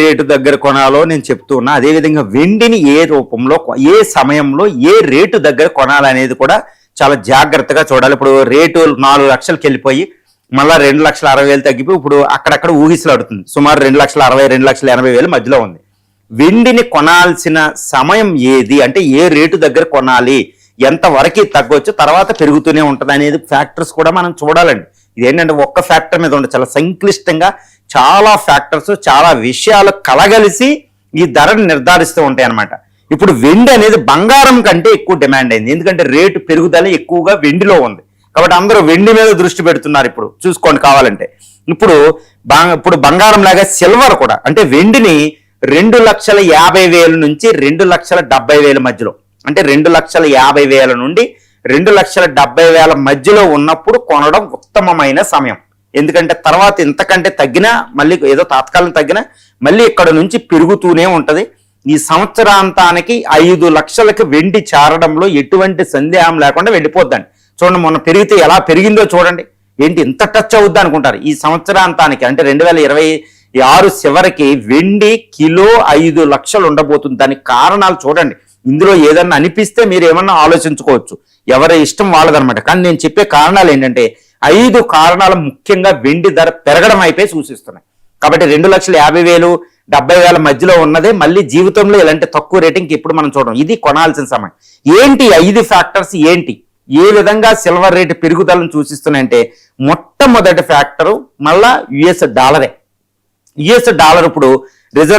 Rate దగ్గర కొనాలో నేను చెప్తూ ఉన్నా. అదేవిధంగా వెండిని ఏ రూపంలో, ఏ సమయంలో, ఏ రేటు దగ్గర కొనాలనేది కూడా చాలా జాగ్రత్తగా చూడాలి. ఇప్పుడు రేటు 4 లక్షలకి వెళ్ళిపోయి మళ్ళీ 2,60,000 తగ్గిపోయి ఇప్పుడు అక్కడక్కడ ఊగిసలాడుతుంది. సుమారు 2,60,000, 2,80,000 మధ్యలో ఉంది. వెండిని కొనాల్సిన సమయం ఏది అంటే ఏ రేటు దగ్గర కొనాలి, ఎంత వరకు తగ్గొచ్చు, తర్వాత పెరుగుతూనే ఉంటుంది అనేది ఫ్యాక్టర్స్ కూడా మనం చూడాలండి. ఇదేంటంటే ఒక్క ఫ్యాక్టర్ మీద ఉండదు, చాలా సంక్లిష్టంగా చాలా ఫ్యాక్టర్స్, చాలా విషయాలు కలగలిసి ఈ ధరను నిర్ధారిస్తూ ఉంటాయి అన్నమాట. ఇప్పుడు వెండి అనేది బంగారం కంటే ఎక్కువ డిమాండ్ అయింది, ఎందుకంటే రేటు పెరుగుదల ఎక్కువగా వెండిలో ఉంది కాబట్టి అందరూ వెండి మీద దృష్టి పెడుతున్నారు. ఇప్పుడు చూసుకోండి కావాలంటే. ఇప్పుడు బంగారం లాగా సిల్వర్ కూడా, అంటే వెండిని 2,50,000 నుంచి 2,70,000 మధ్యలో, అంటే 2,50,000 నుండి 2,70,000 మధ్యలో ఉన్నప్పుడు కొనడం ఉత్తమమైన సమయం. ఎందుకంటే తర్వాత ఇంతకంటే తగ్గినా, మళ్ళీ ఏదో తాత్కాలం తగ్గినా మళ్ళీ ఇక్కడ నుంచి పెరుగుతూనే ఉంటది. ఈ సంవత్సరాంతానికి 5 లక్షలకి వెండి చేరడంలో ఎటువంటి సందేహం లేకుండా వెళ్ళిపోద్దండి. చూడండి, మొన్న పెరిగితే ఎలా పెరిగిందో చూడండి. ఏంటి ఇంత టచ్ అవుద్ది అనుకుంటారు. ఈ సంవత్సరాంతానికి అంటే 2026 చివరికి వెండి కిలో 5 లక్షలు ఉండబోతుంది. దానికి కారణాలు చూడండి. ఇందులో ఏదన్నా అనిపిస్తే మీరు ఏమన్నా ఆలోచించుకోవచ్చు, ఎవరి ఇష్టం వాళ్ళదనమాట. కానీ నేను చెప్పే కారణాలు ఏంటంటే 5 కారణాలు ముఖ్యంగా వెండి ధర పెరగడం అయిపోయి సూచిస్తున్నాయి. కాబట్టి 2,50,000, 70,000 మధ్యలో ఉన్నదే మళ్ళీ జీవితంలో ఇలాంటి తక్కువ రేటింగ్కి ఇప్పుడు మనం చూడడం, ఇది కొనాల్సిన సమయం. ఏంటి 5 ఫ్యాక్టర్స్ ఏంటి, ఏ విధంగా సిల్వర్ రేటు పెరుగుదలను సూచిస్తున్నాయంటే మొట్టమొదటి ఫ్యాక్టరు మళ్ళా యుఎస్ డాలరే. యుఎస్ డాలర్ ఇప్పుడు రిజర్వ్